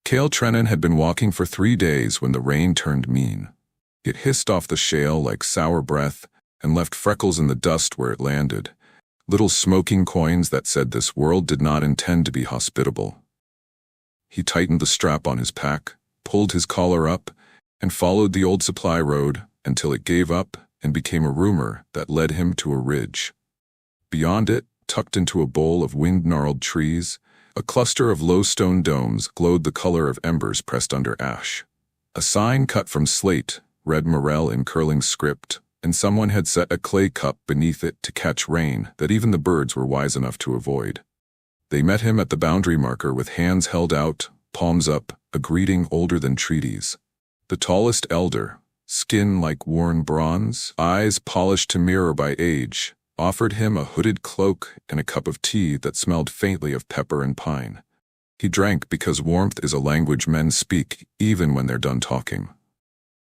Cale Trennan had been walking for 3 days when the rain turned mean. It hissed off the shale like sour breath and left freckles in the dust where it landed, little smoking coins that said this world did not intend to be hospitable. He tightened the strap on his pack, pulled his collar up, and followed the old supply road until it gave up and became a rumor that led him to a ridge. Beyond it, tucked into a bowl of wind-gnarled trees, a cluster of low stone domes glowed the color of embers pressed under ash. A sign cut from slate read Morel in curling script, and someone had set a clay cup beneath it to catch rain that even the birds were wise enough to avoid. They met him at the boundary marker with hands held out, palms up, a greeting older than treaties. The tallest elder, skin like worn bronze, eyes polished to mirror by age, offered him a hooded cloak and a cup of tea that smelled faintly of pepper and pine. He drank because warmth is a language men speak even when they're done talking.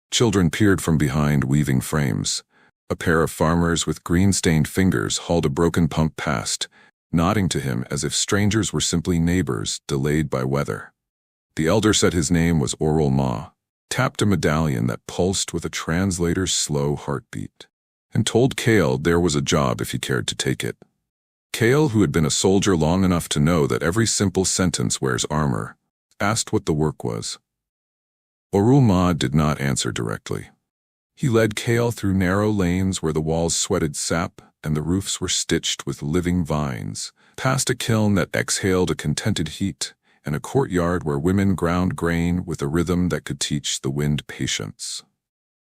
Children peered from behind weaving frames. A pair of farmers with green-stained fingers hauled a broken pump past, nodding to him as if strangers were simply neighbors delayed by weather. The elder said his name was Orul Ma, tapped a medallion that pulsed with a translator's slow heartbeat, and told Cale there was a job if he cared to take it. Cale, who had been a soldier long enough to know that every simple sentence wears armor, asked what the work was. Orul Ma did not answer directly. He led Cale through narrow lanes where the walls sweated sap and the roofs were stitched with living vines, past a kiln that exhaled a contented heat, and a courtyard where women ground grain with a rhythm that could teach the wind patience.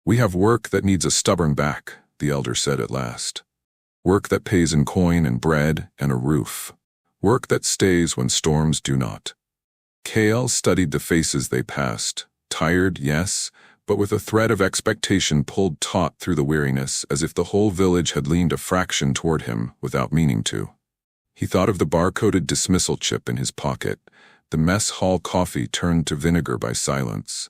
"We have work that needs a stubborn back," the elder said at last. "Work that pays in coin and bread and a roof. Work that stays when storms do not." Cale studied the faces they passed, tired, yes, but with a thread of expectation pulled taut through the weariness as if the whole village had leaned a fraction toward him without meaning to. He thought of the bar-coded dismissal chip in his pocket, the mess hall coffee turned to vinegar by silence,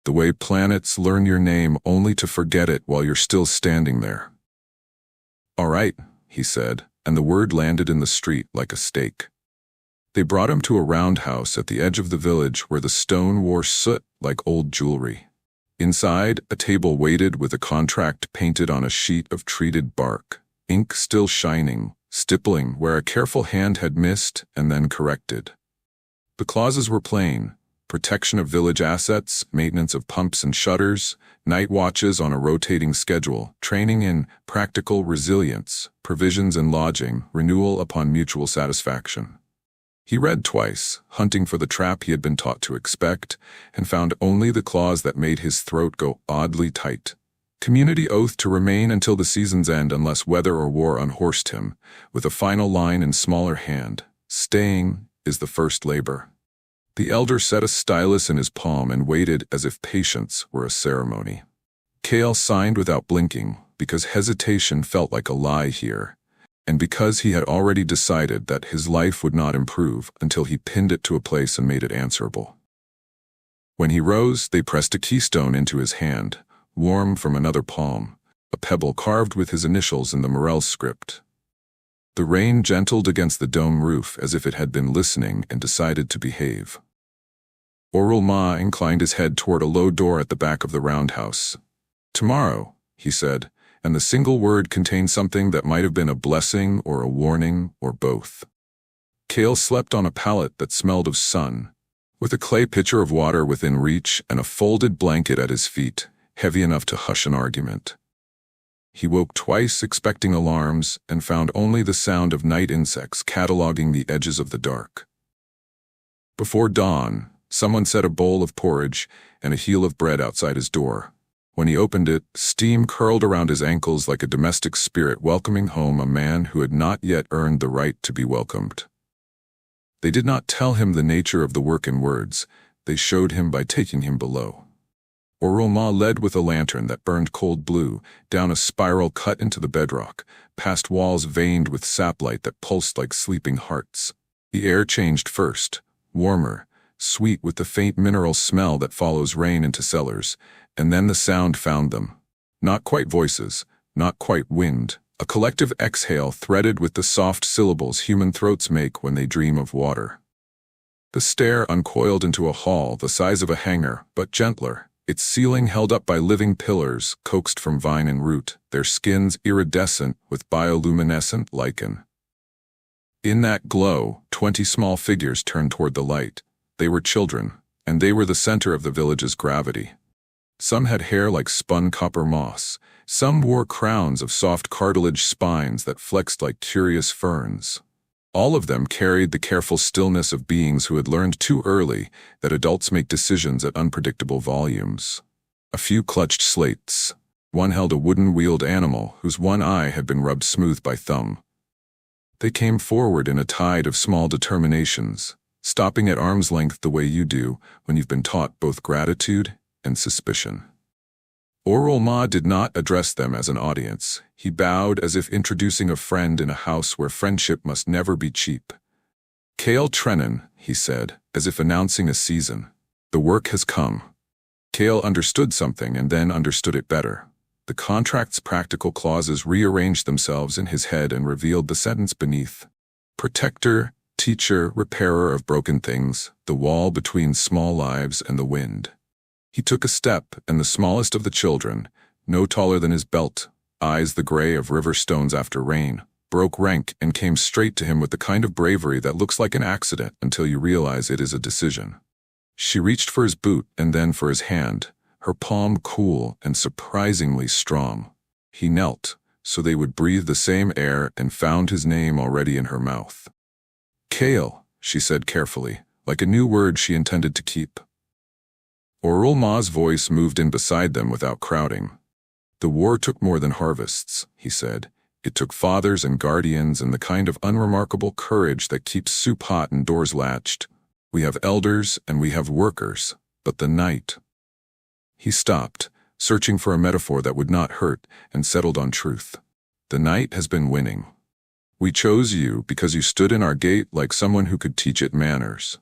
the way planets learn your name only to forget it while you're still standing there. "All right," he said, and the word landed in the street like a stake. They brought him to a roundhouse at the edge of the village where the stone wore soot like old jewelry. Inside, a table waited with a contract painted on a sheet of treated bark, ink still shining, stippling where a careful hand had missed and then corrected. The clauses were plain: protection of village assets, maintenance of pumps and shutters, night watches on a rotating schedule, training in practical resilience, provisions and lodging, renewal upon mutual satisfaction. He read twice, hunting for the trap he had been taught to expect, and found only the clause that made his throat go oddly tight. Community oath to remain until the season's end unless weather or war unhorsed him, with a final line in smaller hand: "Staying is the first labor." The elder set a stylus in his palm and waited as if patience were a ceremony. Cale signed without blinking, because hesitation felt like a lie here, and because he had already decided that his life would not improve until he pinned it to a place and made it answerable. When he rose, they pressed a keystone into his hand, warm from another palm, a pebble carved with his initials in the Morel script. The rain gentled against the dome roof as if it had been listening and decided to behave. Orul Ma inclined his head toward a low door at the back of the roundhouse. "Tomorrow," he said, and the single word contained something that might have been a blessing or a warning or both. Cale slept on a pallet that smelled of sun, with a clay pitcher of water within reach and a folded blanket at his feet, heavy enough to hush an argument. He woke twice expecting alarms and found only the sound of night insects cataloging the edges of the dark. Before dawn, someone set a bowl of porridge and a heel of bread outside his door. When he opened it, steam curled around his ankles like a domestic spirit welcoming home a man who had not yet earned the right to be welcomed. They did not tell him the nature of the work in words, they showed him by taking him below. Orul Ma led with a lantern that burned cold blue, down a spiral cut into the bedrock, past walls veined with saplight that pulsed like sleeping hearts. The air changed first, warmer, sweet with the faint mineral smell that follows rain into cellars, and then the sound found them. Not quite voices, not quite wind, a collective exhale threaded with the soft syllables human throats make when they dream of water. The stair uncoiled into a hall the size of a hangar, but gentler, its ceiling held up by living pillars coaxed from vine and root, their skins iridescent with bioluminescent lichen. In that glow, 20 small figures turned toward the light. They were children, and they were the center of the village's gravity. Some had hair like spun copper moss. Some wore crowns of soft cartilage spines that flexed like curious ferns. All of them carried the careful stillness of beings who had learned too early that adults make decisions at unpredictable volumes. A few clutched slates. One held a wooden-wheeled animal whose one eye had been rubbed smooth by thumb. They came forward in a tide of small determinations, stopping at arm's length the way you do when you've been taught both gratitude and suspicion. Oral Ma did not address them as an audience. He bowed as if introducing a friend in a house where friendship must never be cheap. Kale Trennan, he said, as if announcing a season. The work has come. Kale understood something and then understood it better. The contract's practical clauses rearranged themselves in his head and revealed the sentence beneath. Protector, teacher, repairer of broken things, the wall between small lives and the wind. He took a step, and the smallest of the children, no taller than his belt, eyes the gray of river stones after rain, broke rank and came straight to him with the kind of bravery that looks like an accident until you realize it is a decision. She reached for his boot and then for his hand, her palm cool and surprisingly strong. He knelt, so they would breathe the same air, and found his name already in her mouth. Kale, she said carefully, like a new word she intended to keep. Oral Ma's voice moved in beside them without crowding. The war took more than harvests, he said. It took fathers and guardians and the kind of unremarkable courage that keeps soup hot and doors latched. We have elders and we have workers, but the night. He stopped, searching for a metaphor that would not hurt, and settled on truth. The night has been winning. We chose you because you stood in our gate like someone who could teach it manners.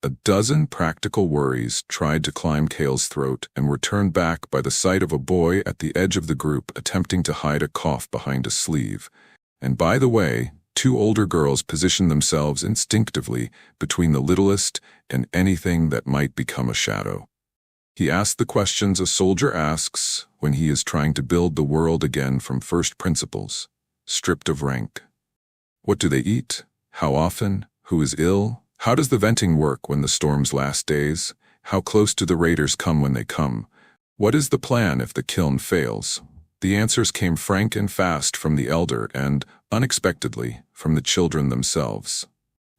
A dozen practical worries tried to climb Kale's throat and were turned back by the sight of a boy at the edge of the group attempting to hide a cough behind a sleeve. And by the way, 2 older girls positioned themselves instinctively between the littlest and anything that might become a shadow. He asked the questions a soldier asks when he is trying to build the world again from first principles, stripped of rank. What do they eat? How often? Who is ill? How does the venting work when the storms last days? How close do the raiders come when they come? What is the plan if the kiln fails? The answers came frank and fast from the elder and, unexpectedly, from the children themselves.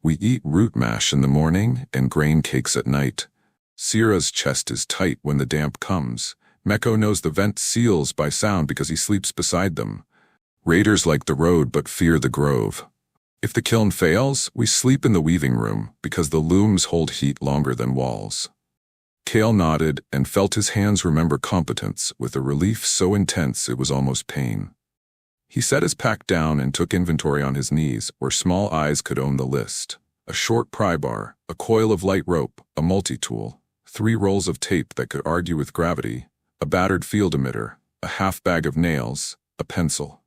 We eat root mash in the morning and grain cakes at night. Sierra's chest is tight when the damp comes. Meko knows the vent seals by sound because he sleeps beside them. Raiders like the road but fear the grove. If the kiln fails, we sleep in the weaving room because the looms hold heat longer than walls. Kale nodded and felt his hands remember competence with a relief so intense it was almost pain. He set his pack down and took inventory on his knees where small eyes could own the list. A short pry bar, a coil of light rope, a multi-tool, 3 rolls of tape that could argue with gravity, a battered field emitter, a half bag of nails, a pencil.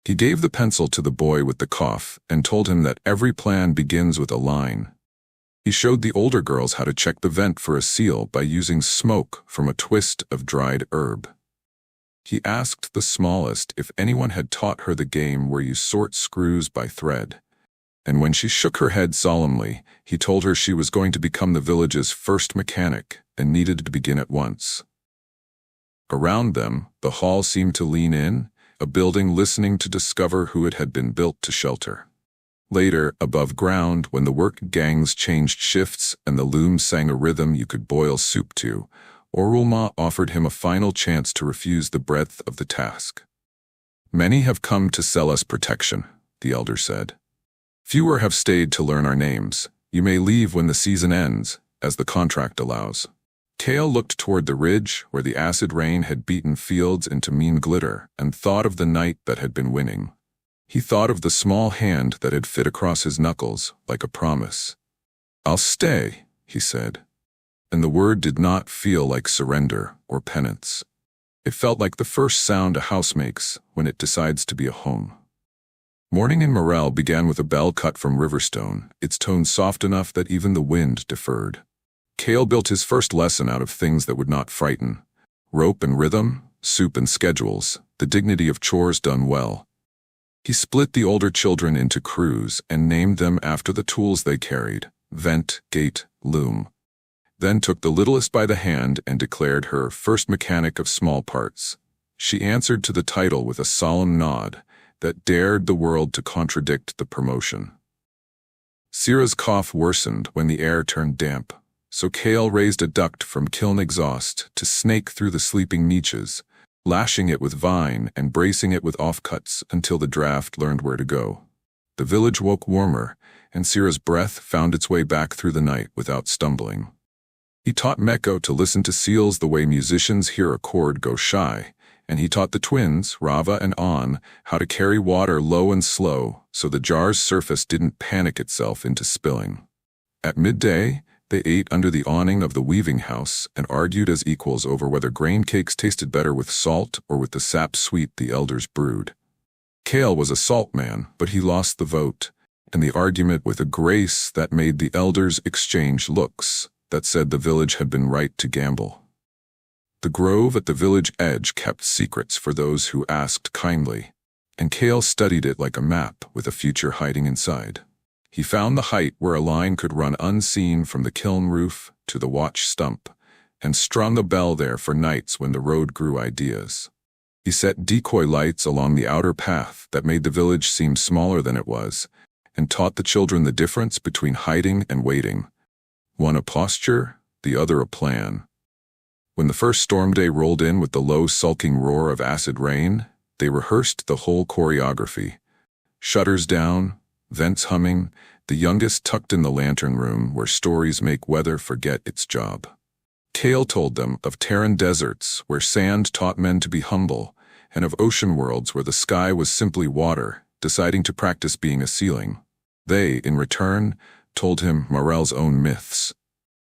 He gave the pencil to the boy with the cough and told him that every plan begins with a line. He showed the older girls how to check the vent for a seal by using smoke from a twist of dried herb. He asked the smallest if anyone had taught her the game where you sort screws by thread. And when she shook her head solemnly, he told her she was going to become the village's first mechanic and needed to begin at once. Around them, the hall seemed to lean in, a building listening to discover who it had been built to shelter. Later, above ground, when the work gangs changed shifts and the looms sang a rhythm you could boil soup to, Orulma offered him a final chance to refuse the breadth of the task. Many have come to sell us protection, the elder said. Fewer have stayed to learn our names. You may leave when the season ends, as the contract allows. Kale looked toward the ridge where the acid rain had beaten fields into mean glitter and thought of the night that had been winning. He thought of the small hand that had fit across his knuckles like a promise. I'll stay, he said. And the word did not feel like surrender or penance. It felt like the first sound a house makes when it decides to be a home. Morning in Morel began with a bell cut from Riverstone, its tone soft enough that even the wind deferred. Cale built his first lesson out of things that would not frighten. Rope and rhythm, soup and schedules, the dignity of chores done well. He split the older children into crews and named them after the tools they carried: vent, gate, loom. Then took the littlest by the hand and declared her first mechanic of small parts. She answered to the title with a solemn nod that dared the world to contradict the promotion. Sira's cough worsened when the air turned damp, so Cale raised a duct from kiln exhaust to snake through the sleeping niches, lashing it with vine and bracing it with offcuts until the draft learned where to go. The village woke warmer, and Sira's breath found its way back through the night without stumbling. He taught Meko to listen to seals the way musicians hear a chord go shy, and he taught the twins, Rava and An, how to carry water low and slow so the jar's surface didn't panic itself into spilling. At midday, they ate under the awning of the weaving house and argued as equals over whether grain cakes tasted better with salt or with the sap sweet the elders brewed. Cale was a salt man, but he lost the vote, and the argument with a grace that made the elders exchange looks that said the village had been right to gamble. The grove at the village edge kept secrets for those who asked kindly, and Cale studied it like a map with a future hiding inside. He found the height where a line could run unseen from the kiln roof to the watch stump, and strung a bell there for nights when the road grew ideas. He set decoy lights along the outer path that made the village seem smaller than it was, and taught the children the difference between hiding and waiting. One a posture, the other a plan. When the first storm day rolled in with the low sulking roar of acid rain, they rehearsed the whole choreography. Shutters down, vents humming, the youngest tucked in the lantern room where stories make weather forget its job. Cale told them of Terran deserts where sand taught men to be humble, and of ocean worlds where the sky was simply water, deciding to practice being a ceiling. They, in return, told him Morel's own myths,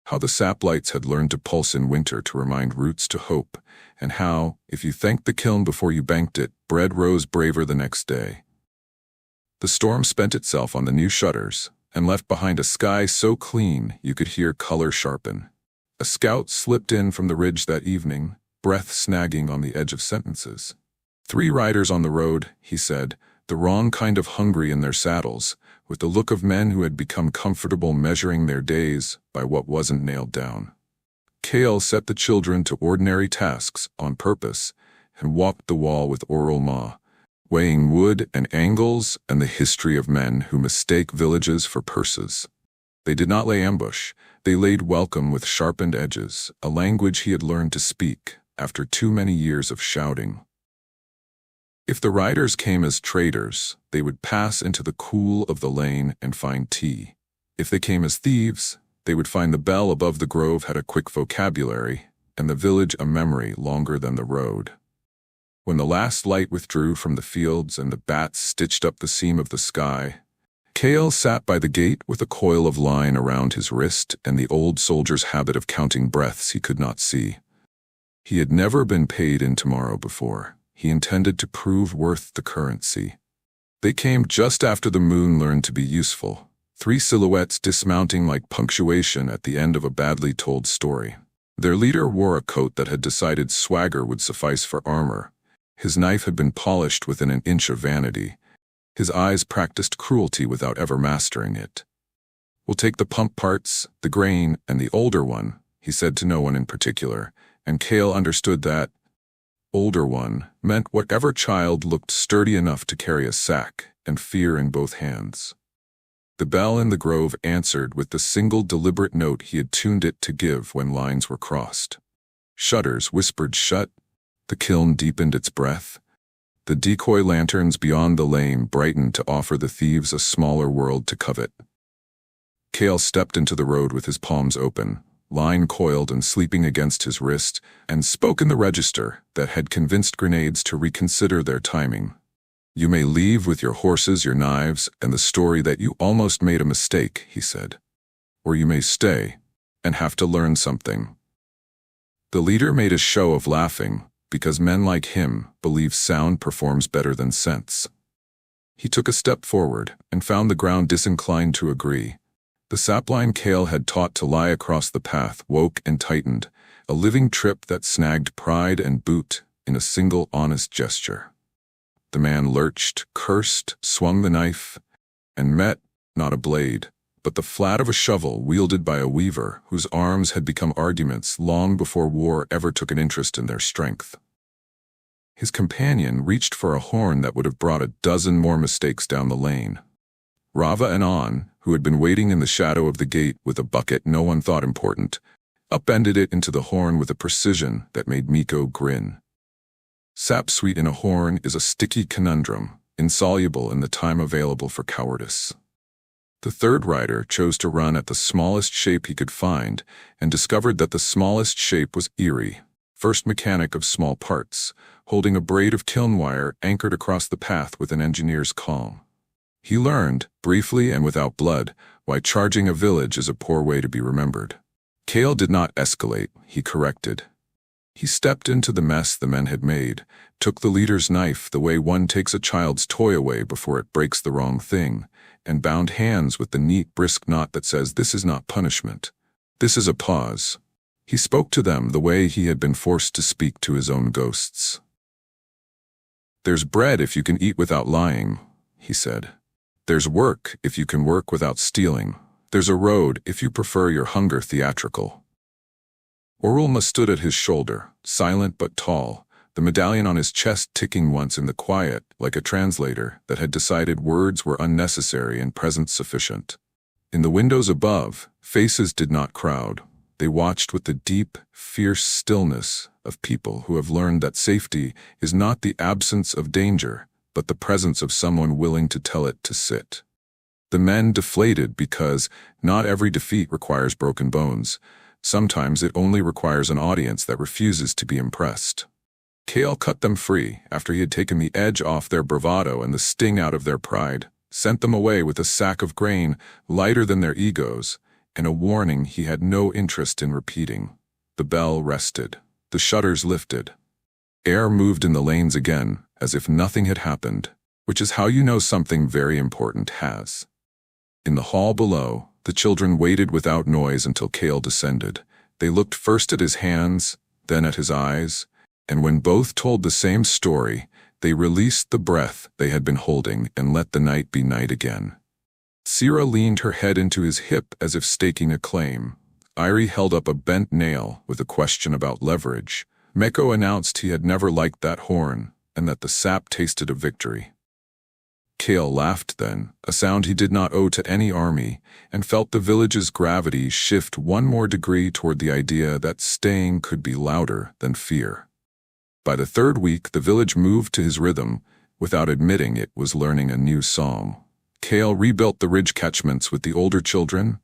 how the saplights had learned to pulse in winter to remind roots to hope, and how, if you thanked the kiln before you banked it, bread rose braver the next day. The storm spent itself on the new shutters, and left behind a sky so clean you could hear color sharpen. A scout slipped in from the ridge that evening, breath snagging on the edge of sentences. 3 riders on the road, he said, the wrong kind of hungry in their saddles, with the look of men who had become comfortable measuring their days by what wasn't nailed down. Cale set the children to ordinary tasks on purpose and walked the wall with oral ma, weighing wood and angles and the history of men who mistake villages for purses. They did not lay ambush, they laid welcome with sharpened edges, a language he had learned to speak after too many years of shouting. If the riders came as traders, they would pass into the cool of the lane and find tea. If they came as thieves, they would find the bell above the grove had a quick vocabulary, and the village a memory longer than the road. When the last light withdrew from the fields and the bats stitched up the seam of the sky, Cale sat by the gate with a coil of line around his wrist and the old soldier's habit of counting breaths he could not see. He had never been paid in tomorrow before. He intended to prove worth the currency. They came just after the moon learned to be useful, 3 silhouettes dismounting like punctuation at the end of a badly told story. Their leader wore a coat that had decided swagger would suffice for armor. His knife had been polished within an inch of vanity. His eyes practiced cruelty without ever mastering it. "We'll take the pump parts, the grain, and the older one," he said to no one in particular, and Cale understood that older one meant whatever child looked sturdy enough to carry a sack and fear in both hands. The bell in the grove answered with the single deliberate note he had tuned it to give when lines were crossed. Shutters whispered shut, the kiln deepened its breath. The decoy lanterns beyond the lane brightened to offer the thieves a smaller world to covet. Cale stepped into the road with his palms open, line coiled and sleeping against his wrist, and spoke in the register that had convinced grenades to reconsider their timing. "You may leave with your horses, your knives, and the story that you almost made a mistake," he said. "Or you may stay and have to learn something." The leader made a show of laughing, because men like him believe sound performs better than sense. He took a step forward and found the ground disinclined to agree. The sapline Kale had taught to lie across the path woke and tightened, a living trip that snagged pride and boot in a single honest gesture. The man lurched, cursed, swung the knife, and met, not a blade, but the flat of a shovel wielded by a weaver whose arms had become arguments long before war ever took an interest in their strength. His companion reached for a horn that would have brought a dozen more mistakes down the lane. Rava and An, who had been waiting in the shadow of the gate with a bucket no one thought important, upended it into the horn with a precision that made Miko grin. Sap sweet in a horn is a sticky conundrum, insoluble in the time available for cowardice. The third rider chose to run at the smallest shape he could find and discovered that the smallest shape was Eerie, first mechanic of small parts, holding a braid of kiln wire anchored across the path with an engineer's calm. He learned, briefly and without blood, why charging a village is a poor way to be remembered. Kale did not escalate, he corrected. He stepped into the mess the men had made, took the leader's knife the way one takes a child's toy away before it breaks the wrong thing, and bound hands with the neat, brisk knot that says this is not punishment. This is a pause. He spoke to them the way he had been forced to speak to his own ghosts. There's bread if you can eat without lying, he said. There's work if you can work without stealing. There's a road if you prefer your hunger theatrical. Orulma stood at his shoulder, silent but tall, the medallion on his chest ticking once in the quiet, like a translator that had decided words were unnecessary and presence sufficient. In the windows above, faces did not crowd. They watched with the deep, fierce stillness of people who have learned that safety is not the absence of danger, but the presence of someone willing to tell it to sit. The men deflated because not every defeat requires broken bones. Sometimes it only requires an audience that refuses to be impressed. Kale cut them free after he had taken the edge off their bravado and the sting out of their pride, sent them away with a sack of grain lighter than their egos, and a warning he had no interest in repeating. The bell rested. The shutters lifted. Air moved in the lanes again, as if nothing had happened, which is how you know something very important has. In the hall below, the children waited without noise until Kale descended. They looked first at his hands, then at his eyes, and when both told the same story, they released the breath they had been holding and let the night be night again. Sira leaned her head into his hip as if staking a claim. Irie held up a bent nail with a question about leverage. Meko announced he had never liked that horn, and that the sap tasted of victory. Kale laughed then, a sound he did not owe to any army, and felt the village's gravity shift one more degree toward the idea that staying could be louder than fear. By the third week, the village moved to his rhythm, without admitting it was learning a new song. Kale rebuilt the ridge catchments with the older children,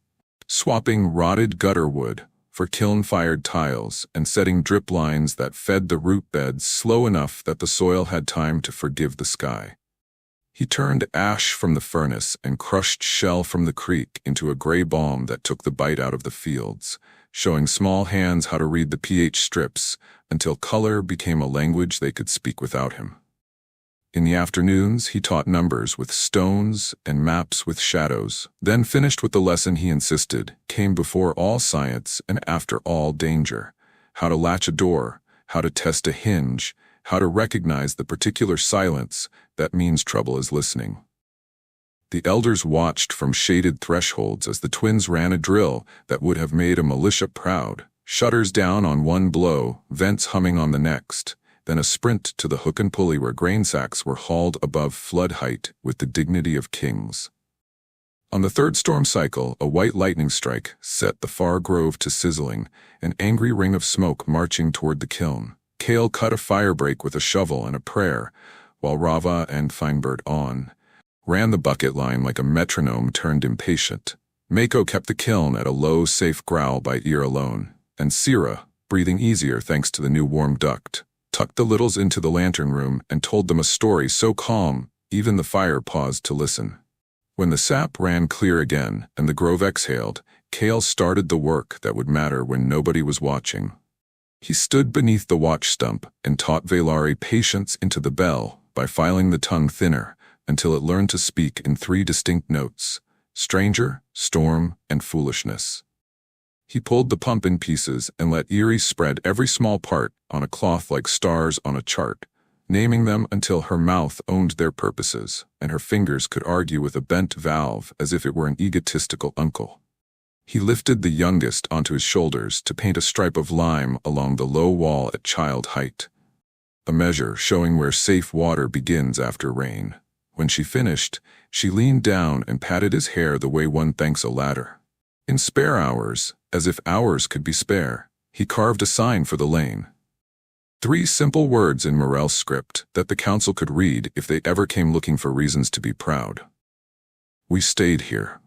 swapping rotted gutter wood for kiln-fired tiles and setting drip lines that fed the root beds slow enough that the soil had time to forgive the sky. He turned ash from the furnace and crushed shell from the creek into a gray balm that took the bite out of the fields, showing small hands how to read the pH strips until color became a language they could speak without him. In the afternoons, he taught numbers with stones and maps with shadows, then finished with the lesson he insisted came before all science and after all danger: how to latch a door, how to test a hinge, how to recognize the particular silence that means trouble is listening. The elders watched from shaded thresholds as the twins ran a drill that would have made a militia proud, shutters down on one blow, vents humming on the next, then a sprint to the hook and pulley where grain sacks were hauled above flood height with the dignity of kings. On the third storm cycle, a white lightning strike set the far grove to sizzling, an angry ring of smoke marching toward the kiln. Kale cut a firebreak with a shovel and a prayer, while Rava and Feinbird ran the bucket line like a metronome turned impatient. Mako kept the kiln at a low, safe growl by ear alone, and Sira, breathing easier thanks to the new warm duct, tucked the littles into the lantern room and told them a story so calm even the fire paused to listen. When the sap ran clear again and the grove exhaled, Kale started the work that would matter when nobody was watching. He stood beneath the watch stump and taught Velari patience into the bell by filing the tongue thinner, until it learned to speak in 3 distinct notes: stranger, storm, and foolishness. He pulled the pump in pieces and let Erie spread every small part on a cloth like stars on a chart, naming them until her mouth owned their purposes, and her fingers could argue with a bent valve as if it were an egotistical uncle. He lifted the youngest onto his shoulders to paint a stripe of lime along the low wall at child height, a measure showing where safe water begins after rain. When she finished, she leaned down and patted his hair the way one thanks a ladder. In spare hours, as if hours could be spare, he carved a sign for the lane. 3 simple words in Morel's script that the council could read if they ever came looking for reasons to be proud. We stayed here.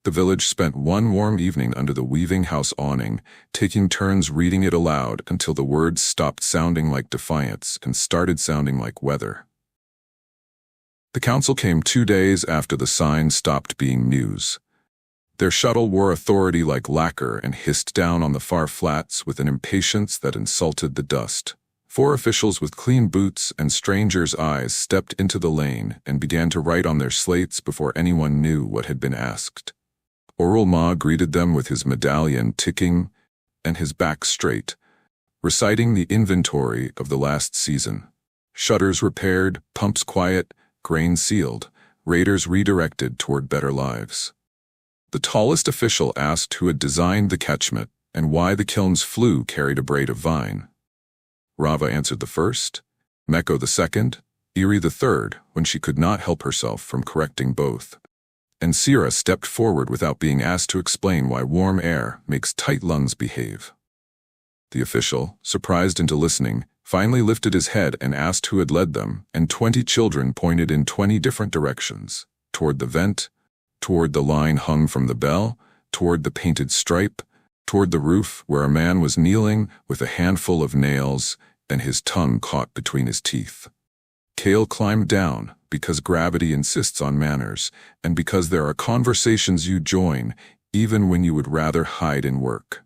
The village spent one warm evening under the weaving house awning, taking turns reading it aloud until the words stopped sounding like defiance and started sounding like weather. The council came 2 days after the sign stopped being news. Their shuttle wore authority like lacquer and hissed down on the far flats with an impatience that insulted the dust. 4 officials with clean boots and strangers' eyes stepped into the lane and began to write on their slates before anyone knew what had been asked. Oral Ma greeted them with his medallion ticking and his back straight, reciting the inventory of the last season. Shutters repaired, pumps quiet, grain sealed, raiders redirected toward better lives. The tallest official asked who had designed the catchment and why the kiln's flue carried a braid of vine. Rava answered the first, Meko the second, Erie the third, when she could not help herself from correcting both. And Sira stepped forward without being asked to explain why warm air makes tight lungs behave. The official, surprised into listening, finally lifted his head and asked who had led them, and 20 children pointed in 20 different directions, toward the vent, toward the line hung from the bell, toward the painted stripe, toward the roof where a man was kneeling with a handful of nails and his tongue caught between his teeth. Kale climbed down because gravity insists on manners, and because there are conversations you join even when you would rather hide in work.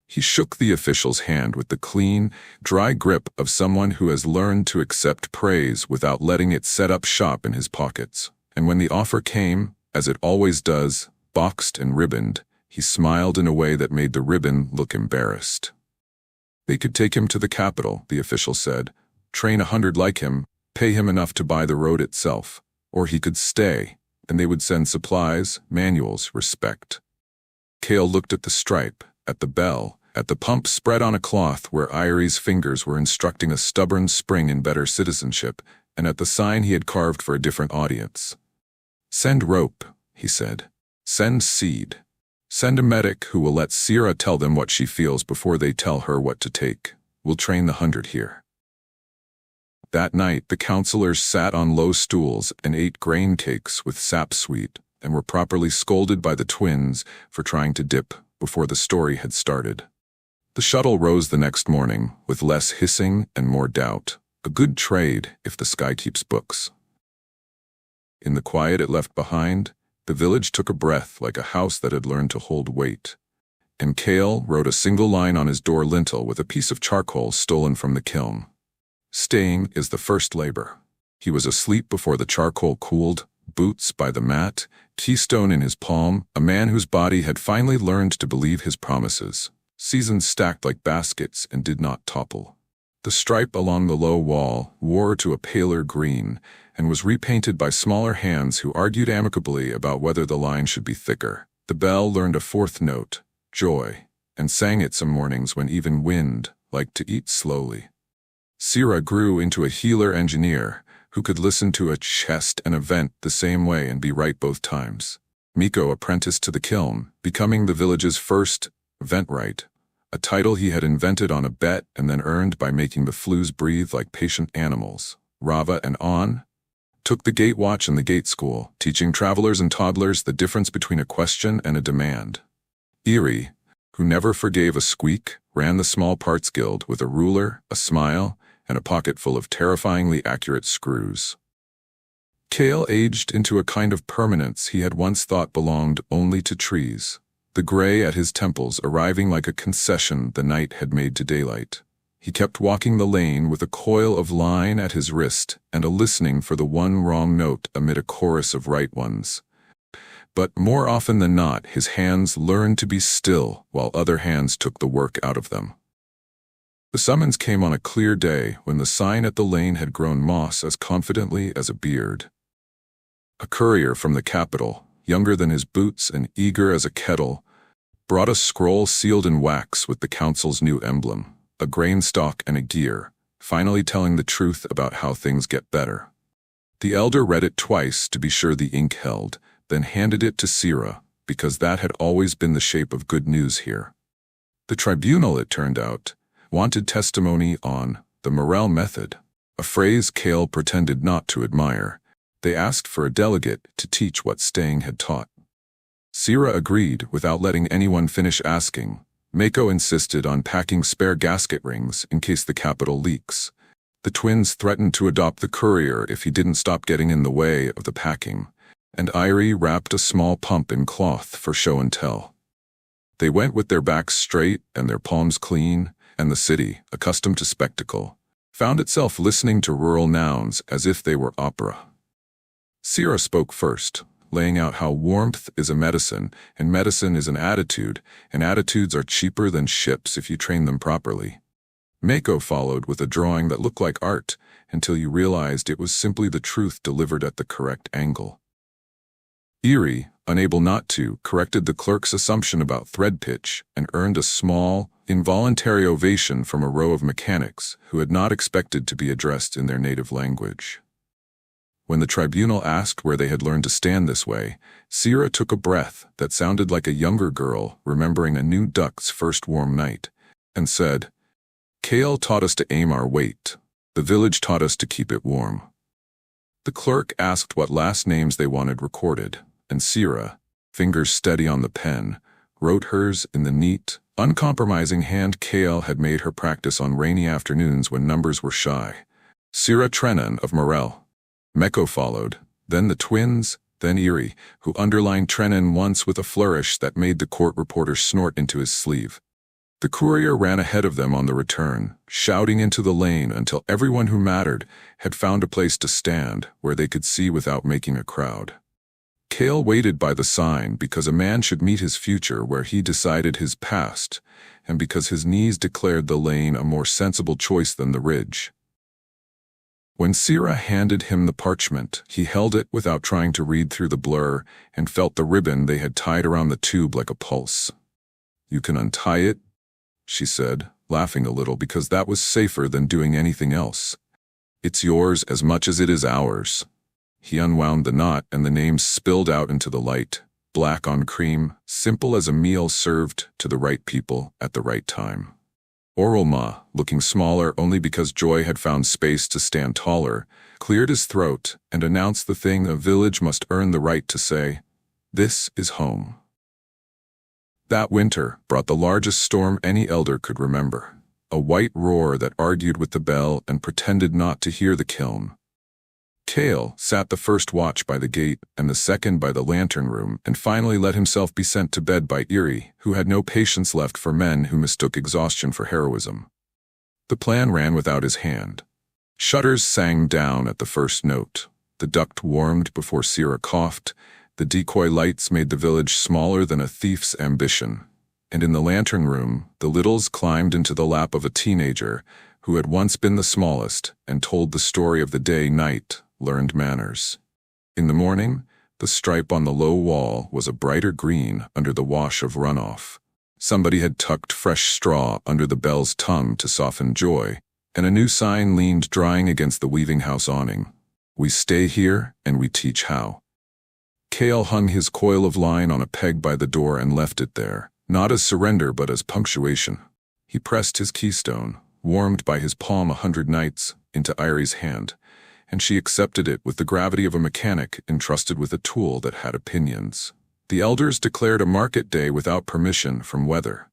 He shook the official's hand with the clean, dry grip of someone who has learned to accept praise without letting it set up shop in his pockets. And when the offer came, as it always does, boxed and ribboned, he smiled in a way that made the ribbon look embarrassed. They could take him to the capital, the official said, train 100 like him, pay him enough to buy the road itself, or he could stay, and they would send supplies, manuals, respect. Kale looked at the stripe, at the bell, at the pump spread on a cloth where Irie's fingers were instructing a stubborn spring in better citizenship, and at the sign he had carved for a different audience. Send rope, he said. Send seed. Send a medic who will let Sira tell them what she feels before they tell her what to take. We'll train the 100 here. That night, the counselors sat on low stools and ate grain cakes with sap sweet and were properly scolded by the twins for trying to dip before the story had started. The shuttle rose the next morning with less hissing and more doubt. A good trade if the sky keeps books. In the quiet it left behind, the village took a breath like a house that had learned to hold weight. And Kale wrote a single line on his door lintel with a piece of charcoal stolen from the kiln. Staying is the first labor. He was asleep before the charcoal cooled, boots by the mat, keystone in his palm, a man whose body had finally learned to believe his promises. Seasons stacked like baskets and did not topple. The stripe along the low wall wore to a paler green and was repainted by smaller hands who argued amicably about whether the line should be thicker. The bell learned a 4th note, joy, and sang it some mornings when even wind liked to eat slowly. Sira grew into a healer engineer who could listen to a chest and a vent the same way and be right both times. Miko apprenticed to the kiln, becoming the village's first vent-right, a title he had invented on a bet and then earned by making the flues breathe like patient animals. Rava and On took the gate watch in the gate school, teaching travelers and toddlers the difference between a question and a demand. Erie, who never forgave a squeak, ran the small parts guild with a ruler, a smile, and a pocket full of terrifyingly accurate screws. Kale aged into a kind of permanence he had once thought belonged only to trees, the gray at his temples arriving like a concession the night had made to daylight. He kept walking the lane with a coil of line at his wrist and a listening for the one wrong note amid a chorus of right ones. But more often than not, his hands learned to be still while other hands took the work out of them. The summons came on a clear day when the sign at the lane had grown moss as confidently as a beard. A courier from the capital, younger than his boots and eager as a kettle, brought a scroll sealed in wax with the council's new emblem, a grain stalk and a gear, finally telling the truth about how things get better. The elder read it twice to be sure the ink held, then handed it to Sira, because that had always been the shape of good news here. The tribunal, it turned out, wanted testimony on the Morel method, a phrase Kale pretended not to admire. They asked for a delegate to teach what Stang had taught. Sira agreed without letting anyone finish asking. Mako insisted on packing spare gasket rings in case the capital leaks. The twins threatened to adopt the courier if he didn't stop getting in the way of the packing, and Irie wrapped a small pump in cloth for show and tell. They went with their backs straight and their palms clean, and the city, accustomed to spectacle, found itself listening to rural nouns as if they were opera. Sira spoke first, laying out how warmth is a medicine, and medicine is an attitude, and attitudes are cheaper than ships if you train them properly. Mako followed with a drawing that looked like art, until you realized it was simply the truth delivered at the correct angle. Irie, unable not to, corrected the clerk's assumption about thread pitch and earned a small, involuntary ovation from a row of mechanics who had not expected to be addressed in their native language. When the tribunal asked where they had learned to stand this way, Sira took a breath that sounded like a younger girl remembering a new duck's first warm night, and said, "Kale taught us to aim our weight. The village taught us to keep it warm." The clerk asked what last names they wanted recorded, and Sira, fingers steady on the pen, wrote hers in the neat, uncompromising hand Kale had made her practice on rainy afternoons when numbers were shy. Sira Trenan of Morel. Meko followed, then the twins, then Irie, who underlined Trenan once with a flourish that made the court reporter snort into his sleeve. The courier ran ahead of them on the return, shouting into the lane until everyone who mattered had found a place to stand where they could see without making a crowd. Kale waited by the sign because a man should meet his future where he decided his past, and because his knees declared the lane a more sensible choice than the ridge. When Sira handed him the parchment, he held it without trying to read through the blur and felt the ribbon they had tied around the tube like a pulse. "You can untie it," she said, laughing a little because that was safer than doing anything else. "It's yours as much as it is ours." He unwound the knot and the names spilled out into the light, black on cream, simple as a meal served to the right people at the right time. Orolma, looking smaller only because Joy had found space to stand taller, cleared his throat and announced the thing a village must earn the right to say, "This is home." That winter brought the largest storm any elder could remember, a white roar that argued with the bell and pretended not to hear the kiln. Kale sat the first watch by the gate and the second by the lantern room and finally let himself be sent to bed by Irie, who had no patience left for men who mistook exhaustion for heroism. The plan ran without his hand. Shutters sang down at the first note. The duct warmed before Sira coughed. The decoy lights made the village smaller than a thief's ambition. And in the lantern room, the littles climbed into the lap of a teenager who had once been the smallest and told the story of the day-night, learned manners. In the morning, the stripe on the low wall was a brighter green under the wash of runoff. Somebody had tucked fresh straw under the bell's tongue to soften Joy, and a new sign leaned drying against the weaving house awning. "We stay here, and we teach how." Kale hung his coil of line on a peg by the door and left it there, not as surrender but as punctuation. He pressed his keystone, warmed by his palm 100 nights, into Irie's hand, and she accepted it with the gravity of a mechanic entrusted with a tool that had opinions. The elders declared a market day without permission from Weather.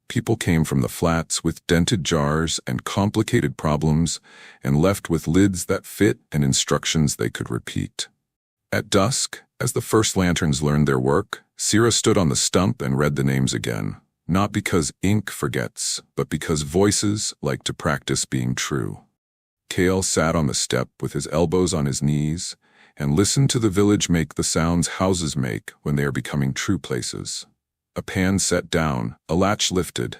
People came from the flats with dented jars and complicated problems and left with lids that fit and instructions they could repeat. At dusk, as the first lanterns learned their work, Sira stood on the stump and read the names again. not because ink forgets, but because voices like to practice being true. Kale sat on the step with his elbows on his knees and listened to the village make the sounds houses make when they are becoming true places. A pan set down, a latch lifted.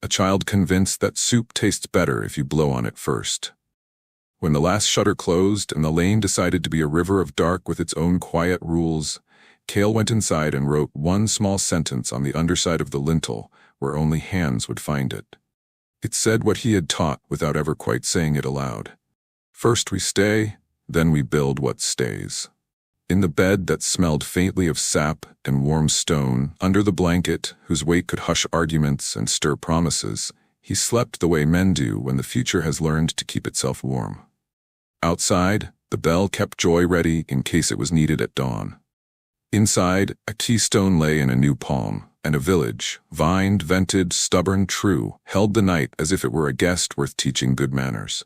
A child convinced that soup tastes better if you blow on it first. When the last shutter closed and the lane decided to be a river of dark with its own quiet rules, Kale went inside and wrote one small sentence on the underside of the lintel where only hands would find it. It said what he had taught without ever quite saying it aloud. First we stay, then we build what stays. In the bed that smelled faintly of sap and warm stone, under the blanket whose weight could hush arguments and stir promises, he slept the way men do when the future has learned to keep itself warm. Outside, the bell kept joy ready in case it was needed at dawn. Inside, a keystone lay in a new palm, and a village, vined, vented, stubborn, true, held the night as if it were a guest worth teaching good manners.